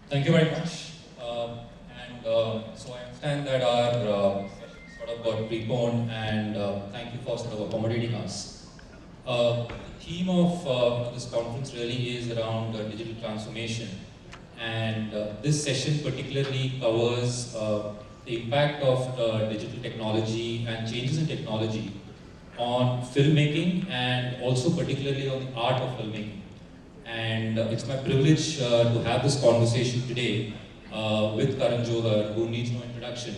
Thank you very much. So I understand that our session sort of got preponed, and thank you for sort of accommodating us. The theme of this conference really is around digital transformation, and this session particularly covers the impact of digital technology and changes in technology on filmmaking, and also particularly on the art of filmmaking. And it's my privilege to have this conversation today with Karan Johar, who needs no introduction,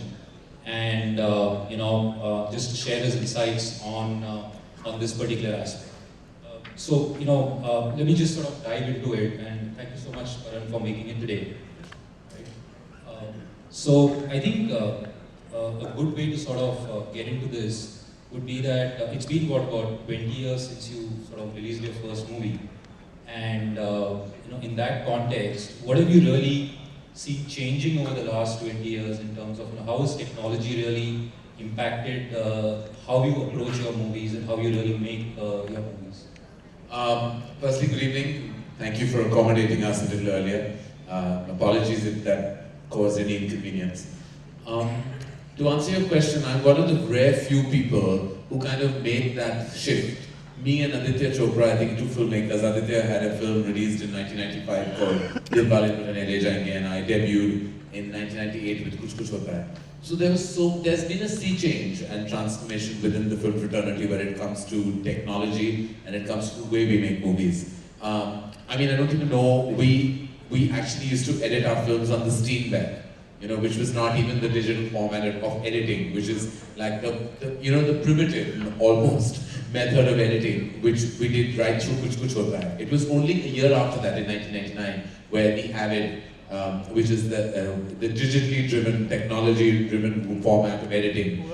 and just to share his insights on this particular aspect. Let me just sort of dive into it, and thank you so much, Karan, for making it today. Right? I think a good way to sort of get into this would be that it's been about 20 years since you sort of released your first movie. And in that context, what have you really seen changing over the last 20 years in terms of how has technology really impacted how you approach your movies and how you really make your movies? Firstly, good evening. Thank you for accommodating us a little earlier. Apologies if that caused any inconvenience. To answer your question, I'm one of the rare few people who kind of made that shift. Me and Aditya Chopra, I think two filmmakers. Aditya had a film released in 1995 called Dil Bollywood and Le Jayenge, and I debuted in 1998 with Kuch Kuch Hota Hai. So there's been a sea change and transformation within the film fraternity when it comes to technology and it comes to the way we make movies. I don't even know, we actually used to edit our films on the Steenbeck, which was not even the digital format of editing, which is like the primitive almost method of editing, which we did right through Kuch Kuch Hota Hai. It was only a year after that, in 1999, where we Avid, which is the digitally driven, technology-driven format of editing.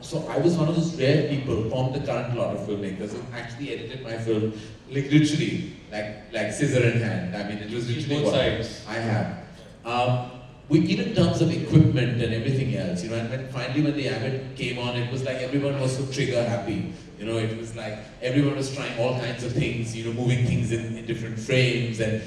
So I was one of those rare people from the current lot of filmmakers who actually edited my film, like literally, like scissor in hand. It was literally both sides. I have. Even in terms of equipment and everything else, and finally when the Avid came on, it was like everyone was so trigger happy. It was like everyone was trying all kinds of things, moving things in different frames and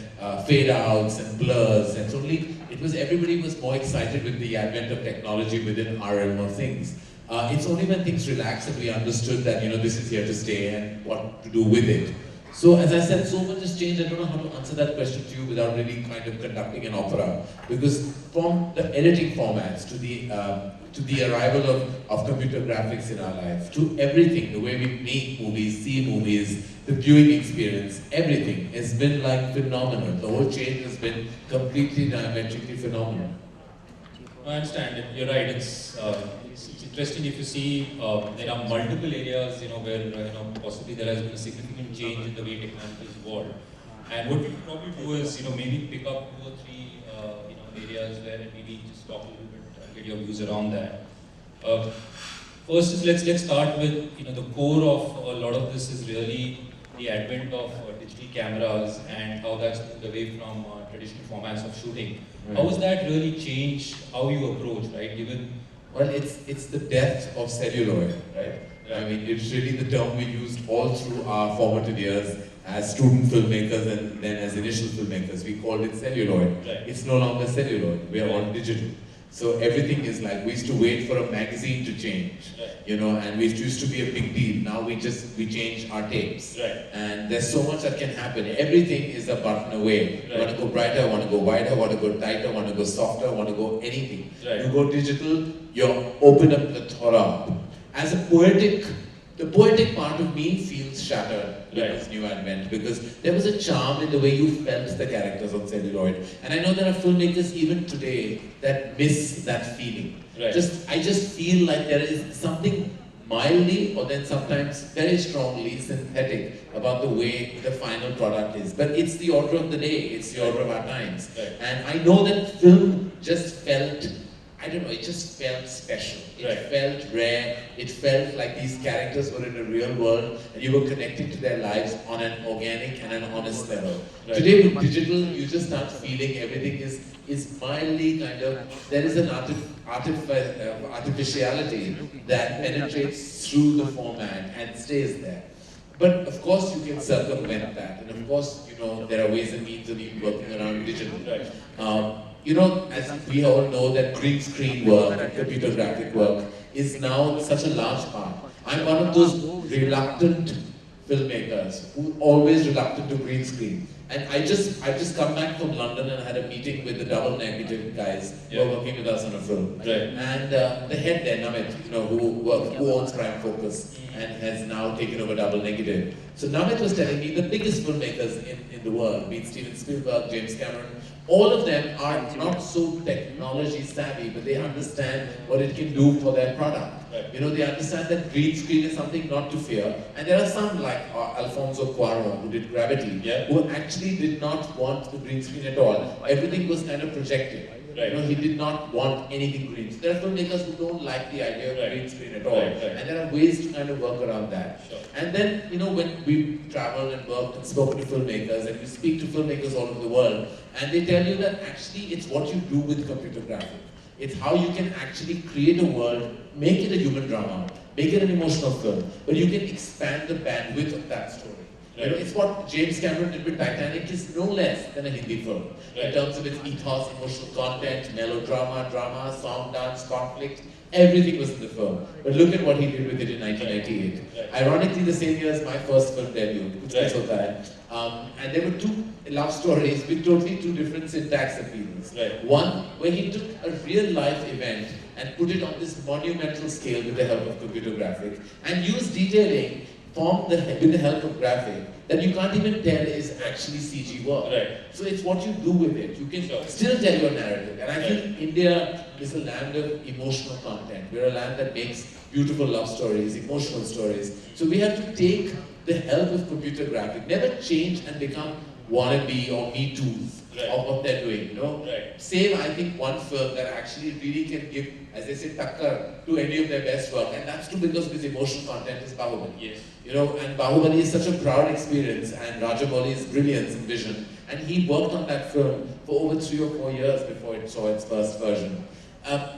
fade outs and blurs, and suddenly everybody was more excited with the advent of technology within our realm of things. It's only when things relaxed that we understood that this is here to stay and what to do with it. So as I said, so much has changed. I don't know how to answer that question to you without really kind of conducting an opera. Because from the editing formats to the arrival of computer graphics in our life, to everything, the way we make movies, see movies, the viewing experience, everything has been like phenomenal. The whole change has been completely diametrically phenomenal. I understand. You're right. It's interesting if you see there are multiple areas where possibly there has been a significant change in the way technology has evolved. And what we probably do is maybe pick up 2 or 3 areas where maybe just talk a little bit and get your views around that. First is let's start with the core of a lot of this is really the advent of digital cameras and how that's moved away from traditional formats of shooting. Right. How has that really changed how you approach, right? Well, it's the death of celluloid, right? It's really the term we used all through our formative years as student filmmakers and then as initial filmmakers. We called it celluloid. Right. It's no longer celluloid. We are all digital. So everything is like, we used to wait for a magazine to change, right, and it used to be a big deal. Now we change our tapes. Right. And there's so much that can happen. Everything is a button away. Right. You want to go brighter, want to go wider, want to go tighter, want to go softer, want to go anything. Right. You go digital, you open up the Torah. As a the poetic part of me feels shattered with this new advent, because there was a charm in the way you felt the characters on celluloid. And I know there are filmmakers even today that miss that feeling. Right. I just feel like there is something mildly or then sometimes very strongly synthetic about the way the final product is. But it's the order of the day, it's the order of our times. Right. And I know that film just felt I don't know, it just felt special. It felt rare. It felt like these characters were in a real world and you were connecting to their lives on an organic and an honest level. Today with digital, you just start feeling everything is mildly kind of, there is an artificiality that penetrates through the format and stays there. But of course you can circumvent that, and of course, you know, there are ways and means of even working around digital. You know, as we all know that green screen work and computer graphic work is now such a large part. I'm one of those reluctant filmmakers who always reluctant to green screen. And I've just come back from London and had a meeting with the double negative guys who are working with us on a film. And the head there, Namit, you know, who owns Prime Focus and has now taken over double negative. So Namit was telling me the biggest filmmakers in the world, be it Steven Spielberg, James Cameron, all of them are not so technology savvy, but they understand what it can do for their product. You know, they understand that green screen is something not to fear. And there are some like Alfonso Cuarón, who did Gravity, who actually did not want the green screen at all. Everything was kind of projected. You know, he did not want anything green. So there are filmmakers who don't like the idea of green screen at all. And there are ways to kind of work around that. And then, you know, when we traveled and worked and spoken to filmmakers, and we speak to filmmakers all over the world, and they tell you that actually it's what you do with computer graphics. It's how you can actually create a world, make it a human drama, make it an emotional film, but you can expand the bandwidth of that story. You know, it's what James Cameron did with Titanic is no less than a Hindi film. In terms of its ethos, emotional content, melodrama, drama, song, dance, conflict, everything was in the film. But look at what he did with it in 1998. Ironically, the same year as my first film debut, Kuch Kuch Hota Hai. And there were two love stories with totally two different syntax appeals. One, where he took a real life event and put it on this monumental scale with the help of computer graphics and used detailing with the help of graphic that you can't even tell is actually CG work. So it's what you do with it. You can still tell your narrative. And I think India is a land of emotional content. We're a land that makes beautiful love stories, emotional stories. So we have to take the help of computer graphic, never change and become wannabe or Me Too's of what they're doing, you know. Save, I think, one film that actually really can give, as they say, takkar to any of their best work, and that's true because of its emotional content is Bahubali. You know, and Bahubali is such a proud experience, and Rajamouli's brilliance and vision, and he worked on that film for over 3 or 4 years before it saw its first version.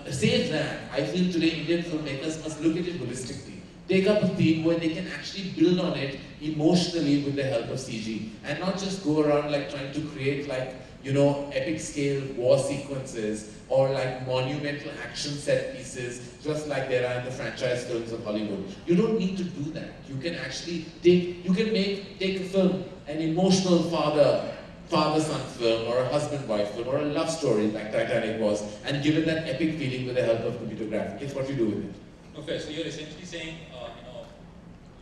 Save that, I feel today Indian filmmakers must look at it holistically. Take up a theme where they can actually build on it emotionally with the help of CG, and not just go around like trying to create like, you know, epic scale war sequences or like monumental action set pieces, just like there are in the franchise films of Hollywood. You don't need to do that. You can actually take a film, an emotional father-son film, or a husband-wife film, or a love story like Titanic was, and give it that epic feeling with the help of computer graphics. It's what you do with it. Okay, so you're essentially saying,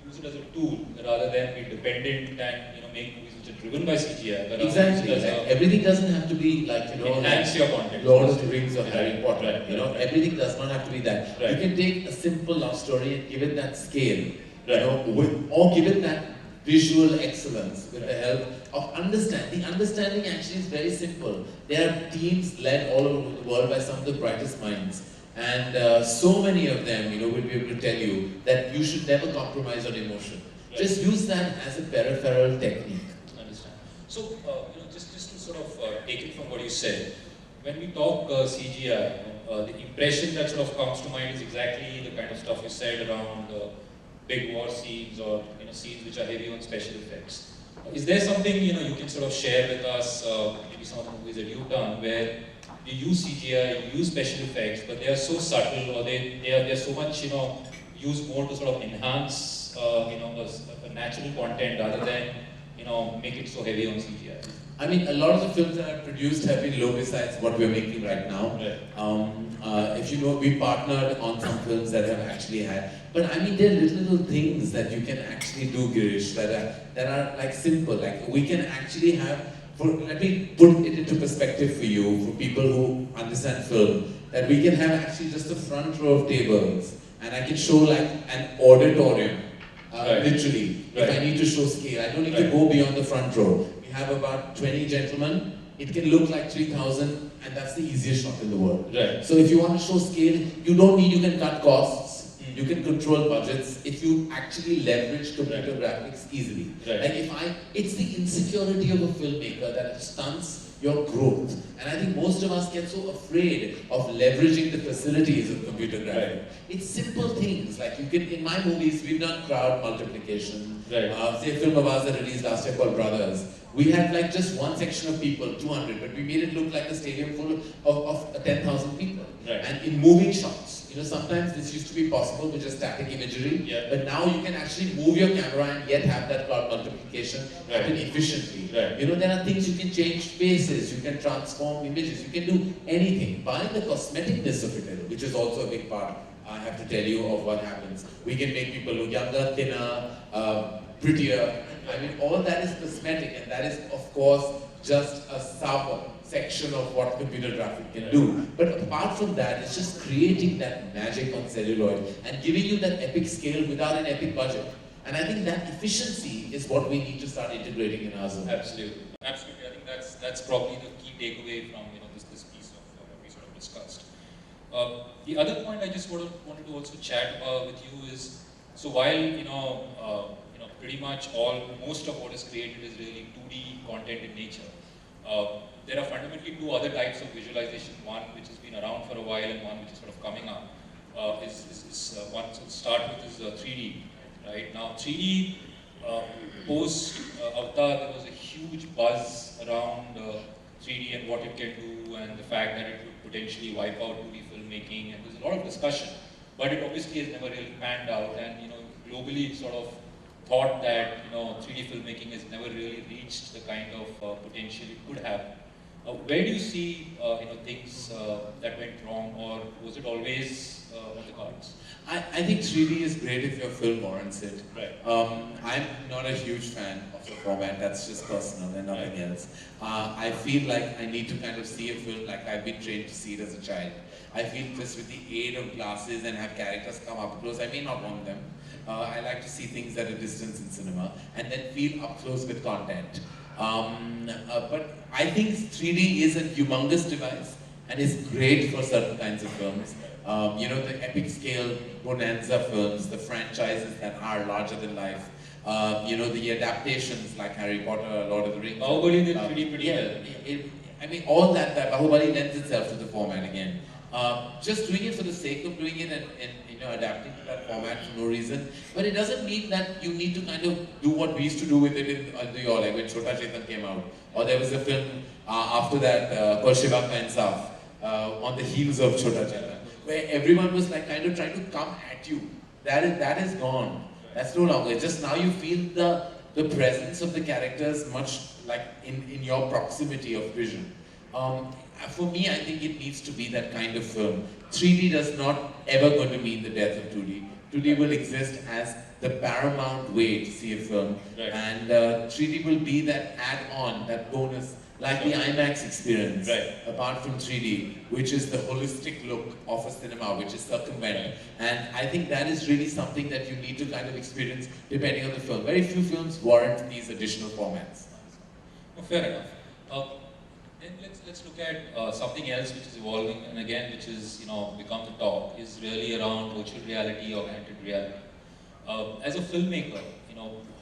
use it as a tool rather than be dependent and, you know, make movies which are driven by CGI. But exactly. Everything doesn't have to be like, you know, enhance your content. Lord of the Rings or Harry Potter. You know, everything does not have to be that. You can take a simple love story and give it that scale, you know, or give it that visual excellence with the help of understanding. The understanding actually is very simple. There are teams led all over the world by some of the brightest minds. And so many of them, you know, will be able to tell you that you should never compromise on emotion. Just use that as a peripheral technique. Understand. So, you know, just to sort of take it from what you said, when we talk CGI, the impression that sort of comes to mind is exactly the kind of stuff you said around big war scenes or, you know, scenes which are heavy on special effects. Is there something, you know, you can sort of share with us, maybe some of the movies that you've done where you use CGI, you use special effects, but they are so subtle, or they're so much, you know, used more to sort of enhance, you know, a natural content rather than, you know, make it so heavy on CGI? I mean, a lot of the films that I've produced have been low besides what we're making right now. If you know, we partnered on some films that have actually had, but I mean, there are little things that you can actually do, Girish, that are like simple. Like we can actually have. Let me put it into perspective for you, for people who understand film, that we can have actually just a front row of tables, and I can show like an auditorium, literally, if I need to show scale. I don't need to go beyond the front row. We have about 20 gentlemen, it can look like 3000 and that's the easiest shot in the world. Right. So if you want to show scale, you can cut costs, you can control budgets if you actually leverage computer graphics easily. Like it's the insecurity of a filmmaker that stunts your growth. And I think most of us get so afraid of leveraging the facilities of computer graphics. It's simple things, like you can, in my movies, we've done crowd multiplication. Say a film of ours that released last year called Brothers. We had like just one section of people, 200, but we made it look like a stadium full of 10,000 people. And in moving shots, you know, sometimes this used to be possible with just static imagery, but now you can actually move your camera and yet have that crowd multiplication happen efficiently. You know, there are things you can change faces, you can transform images, you can do anything. By the cosmeticness of it, which is also a big part, I have to tell you, of what happens. We can make people look younger, thinner, prettier. I mean, all that is cosmetic, and that is, of course, just a section of what computer graphics can do. But apart from that, it's just creating that magic on celluloid and giving you that epic scale without an epic budget. And I think that efficiency is what we need to start integrating in our zone. Absolutely. Absolutely. I think that's probably the key takeaway from this piece of what we sort of discussed. The other point I just wanted to also chat with you is, so while pretty much most of what is created is really 2D content in nature. There are fundamentally two other types of visualization. One which has been around for a while, and one which is sort of coming up. One to start with is 3D. Right now, 3D post Avatar, there was a huge buzz around 3D and what it can do, and the fact that it would potentially wipe out 2D filmmaking, and there's a lot of discussion. But it obviously has never really panned out, and globally it's sort of thought that 3D filmmaking has never really reached the kind of potential it could have. Where do you see things that went wrong, or was it always on the cards? I think 3D is great if your film warrants it. Right. I'm not a huge fan of the format, that's just personal and nothing else. I feel like I need to kind of see a film like I've been trained to see it as a child. I feel just with the aid of glasses and have characters come up close, I may not want them. I like to see things at a distance in cinema and then feel up close with content. But I think 3D is a humongous device and is great for certain kinds of films. The epic scale bonanza films, the franchises that are larger than life, the adaptations like Harry Potter, Lord of the Rings. Bahubali did pretty well. I mean, all that Bahubali lends itself to the format again. Just doing it for the sake of doing it and adapting to that format for no reason. But it doesn't mean that you need to kind of do what we used to do with it in like when Chota Chetan came out. Or there was a film after that called Shiva Ka Insaf, on the heels of Chota Chetan, where everyone was like kind of trying to come at you. That is gone. That's no longer. Just now you feel the presence of the characters much like in your proximity of vision. For me, I think it needs to be that kind of film. 3D does not ever going to mean the death of 2D. 2D will exist as the paramount way to see a film, and 3D will be that add-on, that bonus, like the IMAX experience, apart from 3D, which is the holistic look of a cinema, which is circumvent. And I think that is really something that you need to kind of experience depending on the film. Very few films warrant these additional formats. Oh, fair enough. Then let's look at something else which is evolving, and again which is become the talk, is really around virtual reality, augmented reality. As a filmmaker,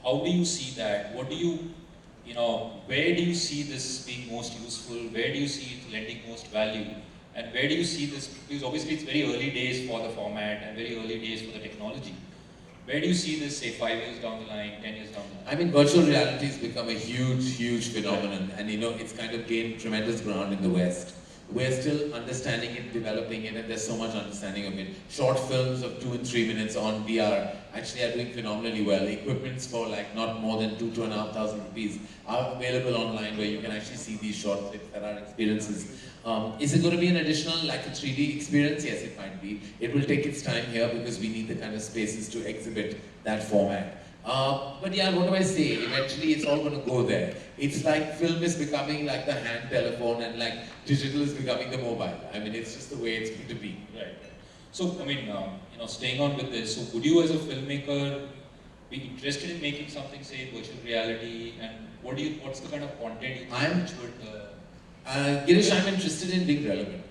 how do you see that? What do you where do you see this being most useful? Where do you see it lending most value? And where do you see this, because obviously it's very early days for the format and very early days for the technology. Where do you see this, say, 5 years down the line, 10 years down the line? I mean, virtual reality has become a huge phenomenon, and it's kind of gained tremendous ground in the West. We're still understanding it, developing it, and there's so much understanding of it. Short films of 2 and 3 minutes on VR actually are doing phenomenally well. Equipments for like not more than 2,500 rupees are available online, where you can actually see these short clips that are experiences. Is it going to be an additional, like a 3D experience? Yes, it might be. It will take its time here because we need the kind of spaces to exhibit that format. But yeah, what do I say? Eventually it's all going to go there. It's like film is becoming like the hand telephone, and like digital is becoming the mobile. I mean, it's just the way it's going to be. Right. So, I mean, staying on with this, so would you as a filmmaker be interested in making something, say, virtual reality, and what's the kind of content you think which would... Girish, I'm interested in being relevant.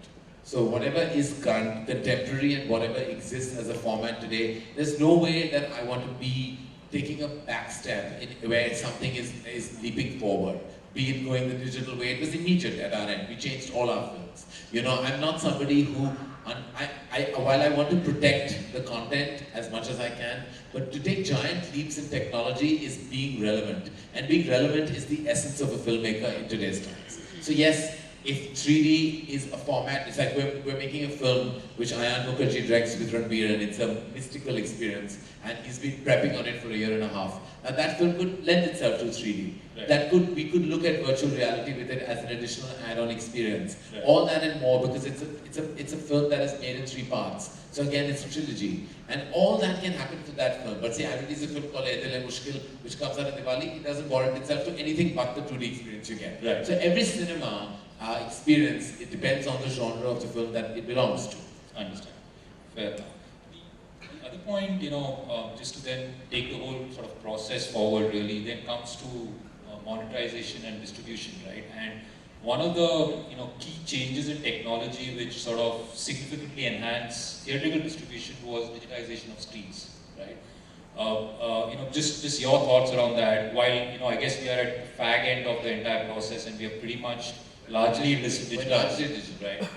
So whatever is contemporary and whatever exists as a format today, there's no way that I want to be taking a back step in where something is leaping forward. Be it going the digital way, it was immediate at our end. We changed all our films. You know, I'm not somebody who, while I want to protect the content as much as I can, but to take giant leaps in technology is being relevant. And being relevant is the essence of a filmmaker in today's times. So yes, if 3D is a format, it's like we're making a film which Ayan Mukherjee directs with Ranbir, and it's a mystical experience, and he's been prepping on it for a year and a half. Now that film could lend itself to 3D. Right. We could look at virtual reality with it as an additional add-on experience. Right. All that and more, because it's a film that is made in 3 parts. So again, it's a trilogy. And all that can happen to that film. But say I release a film called Ae Dil Hai Mushkil, which comes out in Diwali, it doesn't warrant itself to anything but the 2D experience you get. Right. So every cinema experience, it depends on the genre of the film that it belongs to. I understand. Fair enough. The other point, you know, just to then take the whole sort of process forward really, then comes to monetization and distribution, right? And one of the, you know, key changes in technology which sort of significantly enhanced theatrical distribution was digitization of screens, right? You know, just your thoughts around that. While, you know, I guess we are at the fag end of the entire process and we are pretty much largely digital, right?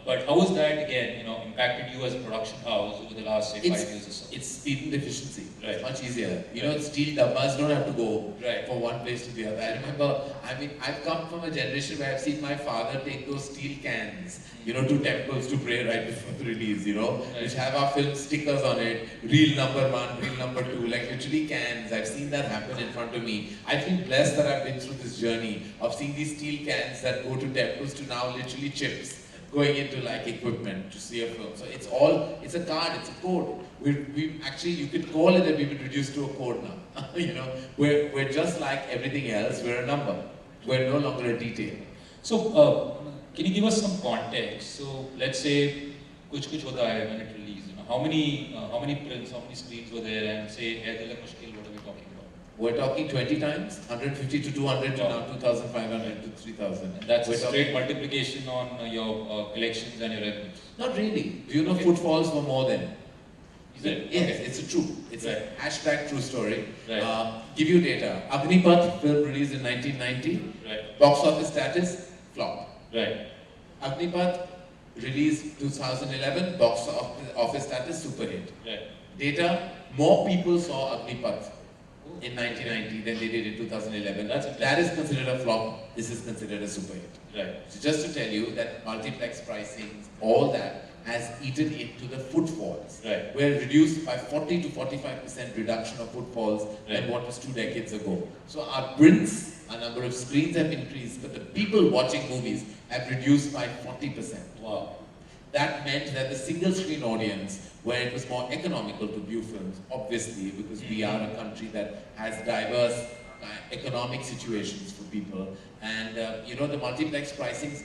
But how has that, again, you know, impacted you as a production house over the last, say, 5 years or so? It's speed and efficiency. Right. It's much easier. You Right. know, steel dabbas don't have to go Right. from one place to the other. I remember, I've come from a generation where I've seen my father take those steel cans, you know, to temples to pray right before the release, you know, Right. which have our film stickers on it, reel number 1, reel number 2, like literally cans. I've seen that happen in front of me. I feel blessed that I've been through this journey of seeing these steel cans that go to temples to now literally chips going into like equipment to see a film. So it's a card, it's a code. We actually, you could call it that we've been reduced to a code now. You know, we're just like everything else, we're a number. We're no longer a detail. So, can you give us some context? So, let's say, Kuch Kuch Hota Hai when it released, you know, how many prints, how many screens were there, and say, Ae Dil Hai Mushkil, what are we talking about? We're talking 20 times, 150 to 200 to now 2,500 to 3,000. That's a straight multiplication on your collections and your revenues. Not really. Do you know footfalls were more than? Is it? Yes, Okay. it's a true. It's a hashtag true story. Right. Give you data. Agnipath film released in 1990. Right. Box office status, flop. Right. Agnipath released 2011. Box office status, super hit. Right. Data, more people saw Agnipath in 1990 than they did in 2011. That is considered a flop. This is considered a super hit. Right. So just to tell you that multiplex pricing, all that has eaten into the footfalls. Right. We're reduced by 40 to 45% reduction of footfalls than Right. what was 2 decades ago. So our prints, our number of screens have increased, but the people watching movies have reduced by 40%. Wow. That meant that the single screen audience, where it was more economical to view films, obviously, because we are a country that has diverse economic situations for people, and you know, the multiplex pricings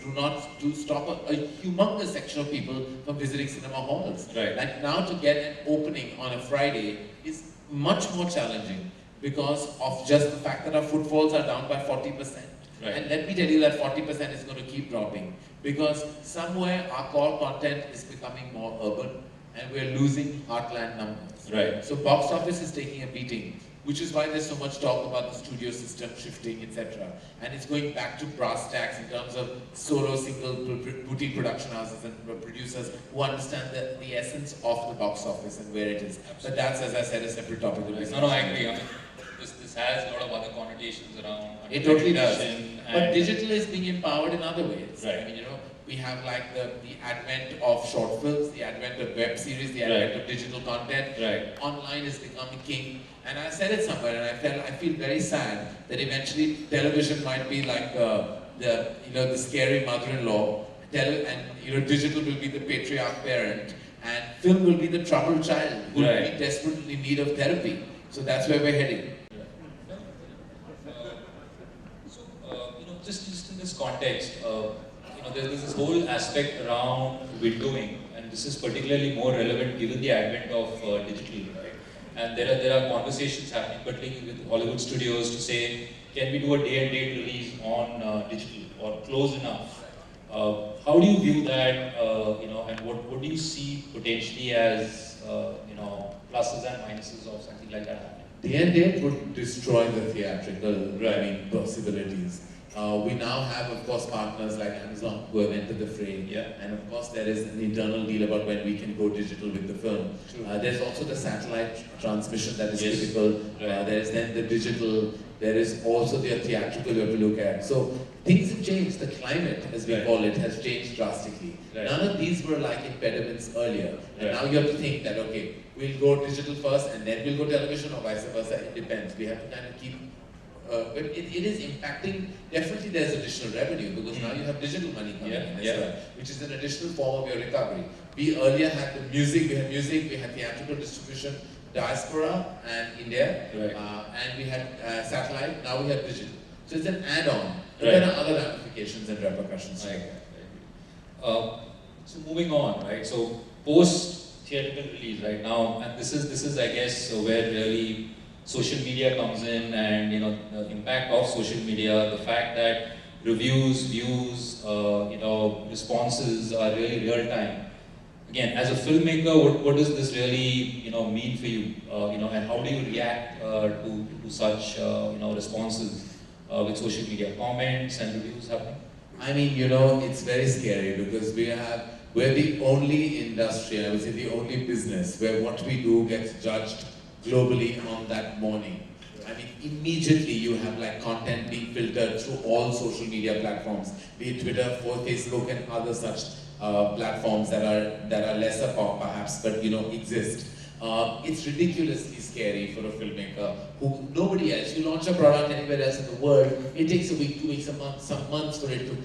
do stop a humongous section of people from visiting cinema halls. Right. Like now to get an opening on a Friday is much more challenging because of just the fact that our footfalls are down by 40%. Right. And let me tell you that 40% is going to keep dropping because somewhere our core content is becoming more urban and we're losing heartland numbers. Right. So box office is taking a beating, which is why there's so much talk about the studio system shifting, etc. And it's going back to brass tacks in terms of solo, single, boutique production houses and producers who understand the essence of the box office and where it is. But that's, as I said, a separate topic. No, I agree. I mean, this has a lot of other connotations around. It totally does. But And digital is being empowered in other ways. Right. I mean, you know, we have like the advent of short films, the advent of web series, the advent of digital content. Right. Online is becoming king. And I said it somewhere, and I feel very sad that eventually television might be like the scary mother-in-law, and digital will be the patriarch parent, and film will be the troubled child who will be desperately in need of therapy. So that's where we're heading. Just in this context, there's this whole aspect around windowing, and this is particularly more relevant given the advent of digital, right? and there are conversations happening, particularly with Hollywood studios, to say, can we do a day and date release on digital or close enough? How do you view that? And what do you see potentially as pluses and minuses of something like that happening? Day and date would destroy the theatrical possibilities. We now have, of course, partners like Amazon who have entered the fray. Yeah. And of course, there is an internal deal about when we can go digital with the film. There's also the satellite transmission that is critical. Right. There is then the digital. There is also the theatrical you have to look at. So things have changed. The climate, as we call it, has changed drastically. None of these were like impediments earlier. And now you have to think that, okay, we'll go digital first and then we'll go television, or vice versa. It depends. We have to kind of keep. But it is impacting. Definitely, there's additional revenue because now you have digital money coming in as well, which is an additional form of your recovery. We earlier had the music. We had music. We had theatrical distribution, diaspora and India, and we had satellite. Now we have digital. So it's an add-on. But there are other ramifications and repercussions. So moving on, right? So post theatrical release right now, and this is I guess where really social media comes in, and the impact of social media, the fact that reviews, views, responses are really real time. Again, as a filmmaker, what does this really mean for you? And how do you react to such responses with social media, comments and reviews happening? I mean, it's very scary because we're the only industry, I would say the only business where what we do gets judged globally on that morning. I mean, immediately you have like content being filtered through all social media platforms, be it Twitter, Facebook, and other such platforms that are lesser perhaps, but exist. It's ridiculously scary for a filmmaker who nobody else. You launch a product anywhere else in the world, it takes a week, 2 weeks, a month, some months for it to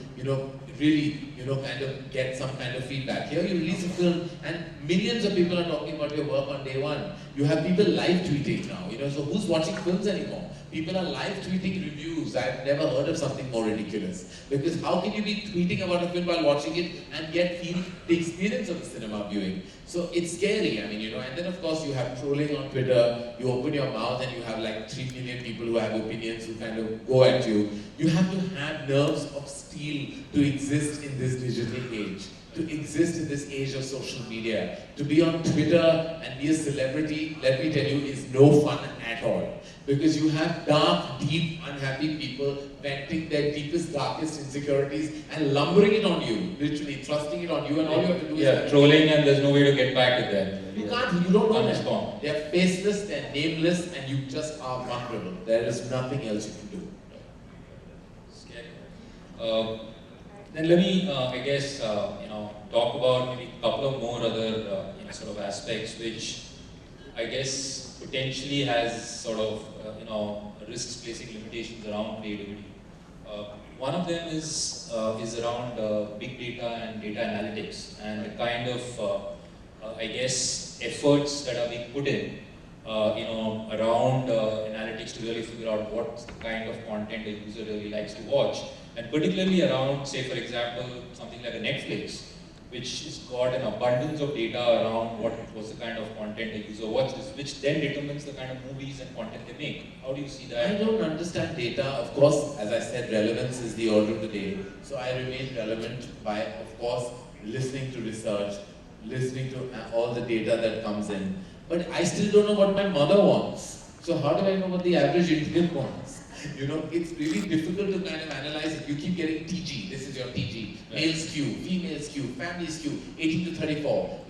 really kind of get some kind of feedback. Here you release a film and millions of people are talking about your work on day one. You have people live tweeting now, so who's watching films anymore? People are live tweeting reviews. I've never heard of something more ridiculous. Because how can you be tweeting about a film while watching it and yet feel the experience of the cinema viewing? So it's scary, I mean, and then of course you have trolling on Twitter, you open your mouth and you have like 3 million people who have opinions who kind of go at you. You have to have nerves of steel to exist in this digital age, to exist in this age of social media. To be on Twitter and be a celebrity, let me tell you, is no fun at all. Because you have dark, deep, unhappy people venting their deepest, darkest insecurities and lumbering it on you, literally thrusting it on you, and all you have to do is trolling, and there's no way to get back at them. You don't know them. They're faceless, they're nameless, and you just are vulnerable. There is nothing else you can do. Scary. Then let me, I guess, talk about maybe a couple of more other sort of aspects which I guess potentially has sort of risks placing limitations around creativity. One of them is around big data and data analytics and the kind of I guess efforts that are being put in around analytics to really figure out what kind of content a user really likes to watch, and particularly around, say for example, something like a Netflix, which has got an abundance of data around what was the kind of content a user watches, which then determines the kind of movies and content they make. How do you see that? I don't understand data. Of course, as I said, relevance is the order of the day. So I remain relevant by, of course, listening to research, listening to all the data that comes in. But I still don't know what my mother wants. So how do I know what the average Indian wants? It's really difficult to kind of analyze it. You keep getting TG, this is your TG, male skew, female skew, family skew, 18 to 34,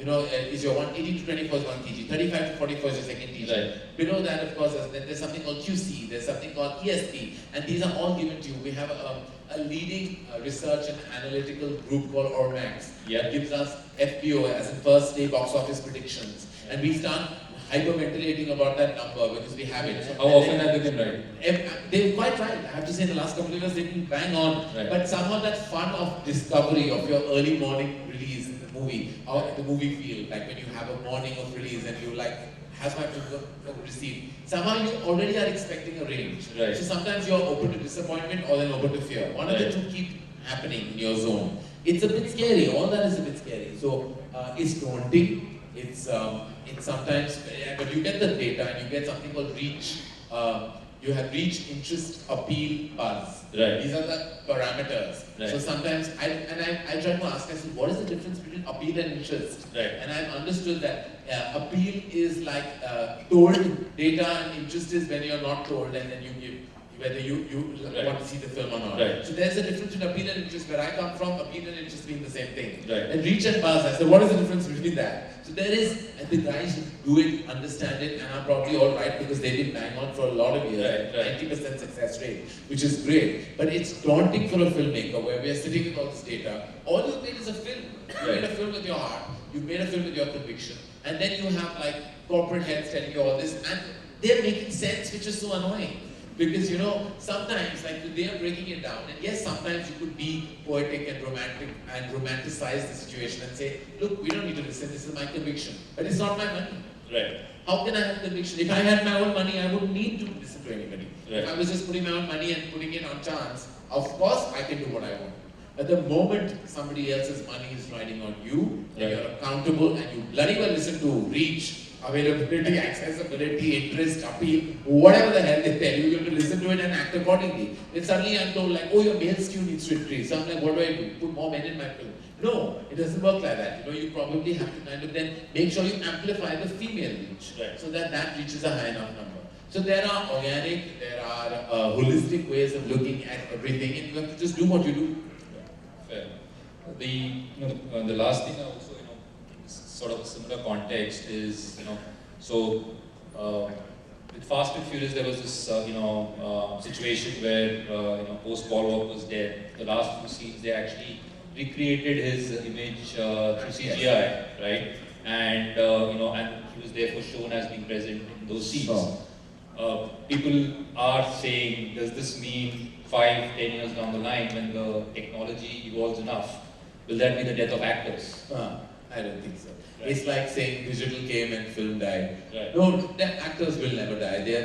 is your one, 18 to 24 is one TG, 35 to 44 is your second TG. Right. Below that, of course, there's something called QC, there's something called ESP, and these are all given to you. We have a leading research and analytical group called ORMAX that gives us FBO, as in first day box office predictions, and we start hyperventilating about that number because we have it. So how often have they been right? They're quite right. I have to say, in the last couple of years, they've been bang on. Right. But somehow that fun of discovery of your early morning release in the movie, or the movie feel, like when you have a morning of release and you like, has my film received? Somehow you already are expecting a range. Right. So sometimes you're open to disappointment or then open to fear. One of the two keep happening in your zone. It's a bit scary. All that is a bit scary. So it's daunting. It's sometimes, but you get the data and you get something called reach. You have reach, interest, appeal, buzz. Right. These are the parameters. Right. So sometimes, I try to ask myself, what is the difference between appeal and interest? Right. And I've understood that appeal is like told data, and interest is when you're not told, and then you give whether you right. want to see the film or not. Right. So there's a difference between appeal and interest. Where I come from, appeal and interest mean the same thing. Right. And reach and buzz, I said, what is the difference between that? So there is, and the guys who do it, understand it, and are probably all right because they've been bang on for a lot of years, right. 90% success rate, which is great. But it's daunting for a filmmaker where we are sitting with all this data. All you've made is a film. You made a film with your heart, you've made a film with your conviction, and then you have like corporate heads telling you all this, and they're making sense, which is so annoying. Because you know, sometimes like they are breaking it down, and yes, sometimes you could be poetic and romantic and romanticize the situation and say, look, we don't need to listen, this is my conviction, but it's not my money. Right. How can I have conviction? If I had my own money, I wouldn't need to listen to anybody. Right. If I was just putting my own money and putting it on chance, of course I can do what I want. But the moment somebody else's money is riding on you, and you're accountable, and you bloody well listen to reach, availability, accessibility, interest, appeal, whatever the hell they tell you, you have to listen to it and act accordingly. Then suddenly I'm told like, oh, your male skew needs to increase. So I'm like, what do I do? Put more men in my film? No, it doesn't work like that. You know, you probably have to kind of then make sure you amplify the female reach, so that that reaches a high enough number. So there are organic, there are holistic ways of looking at everything, and you have to just do what you do. Fair. The last thing I also, sort of a similar context is, so with Fast and Furious there was this, situation where, post Paul Walker was dead. The last few scenes they actually recreated his image through CGI, right? And and he was therefore shown as being present in those scenes. People are saying, does this mean 5-10 years down the line, when the technology evolves enough, will that be the death of actors? I don't think so. Right. It's like saying digital came and film died. Right. No, the actors will never die. They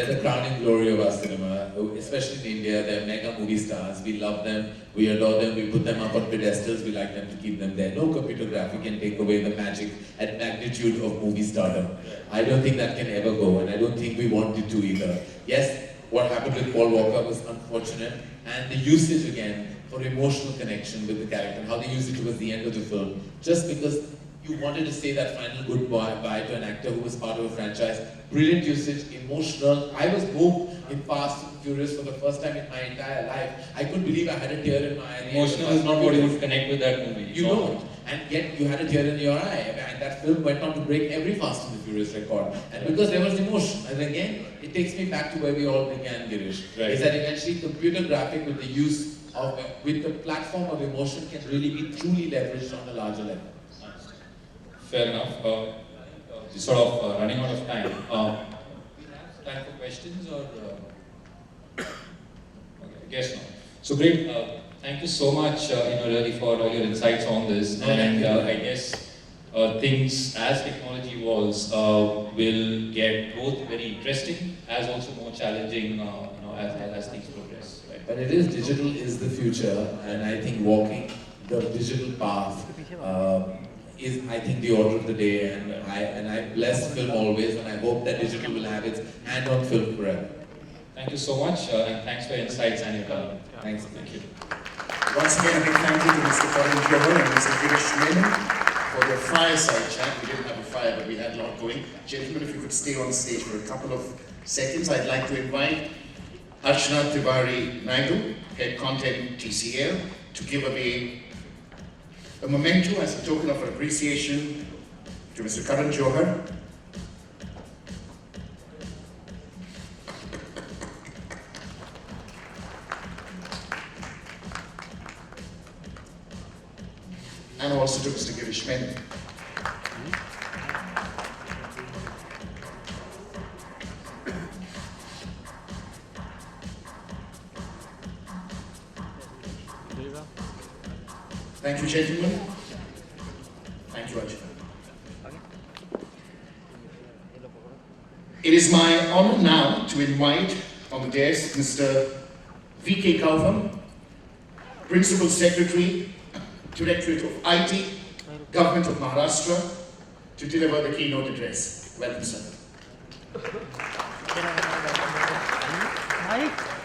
are the crowning glory of our cinema, especially in India. They're mega movie stars. We love them, we adore them, we put them up on pedestals, we like them to keep them there. No computer graphic can take away the magic and magnitude of movie stardom. Right. I don't think that can ever go, and I don't think we want it to either. Yes, what happened with Paul Walker was unfortunate, and the usage again for emotional connection with the character, how they used it towards the end of the film, just because you wanted to say that final goodbye to an actor who was part of a franchise. Brilliant usage, emotional. I was moved in Fast and Furious for the first time in my entire life. I couldn't believe I had a tear in my eye. Emotional is not what you would connect with that movie. You don't. And yet you had a tear in your eye. And that film went on to break every Fast and the Furious record. And because there was emotion. And again, it takes me back to where we all began, Girish. Right. Is that eventually computer graphic with the use of, with the platform of emotion can really be truly leveraged on a larger level. Fair enough. Sort of running out of time. Time for questions or? Okay, I guess not. So great. Thank you so much, really for all your insights on this. And I guess things as technology evolves will get both very interesting as also more challenging, as things progress. Right? But it is, digital is the future, and I think walking the digital path is, I think, the order of the day, and I bless film always, and I hope that digital will have its hand on film forever. Thank you so much, and thanks for your insights and your time. Thanks. Thank you. Once again, a big thank you to Mr. Karan Johar and Mr. Girish Menon for the fireside chat. We didn't have a fire, but we had a lot going. Gentlemen, if you could stay on stage for a couple of seconds, I'd like to invite Archana Tiwari Naidu, Head Content TCL, to give away a memento as a token of appreciation to Mr. Karan Johar. And also to Mr. Girish Menon. Thank you, gentlemen. Thank you, Archana. It is my honor now to invite on the dais Mr. V.K. Kauvam, Principal Secretary, Directorate of IT, Government of Maharashtra, to deliver the keynote address. Welcome, sir. Mike.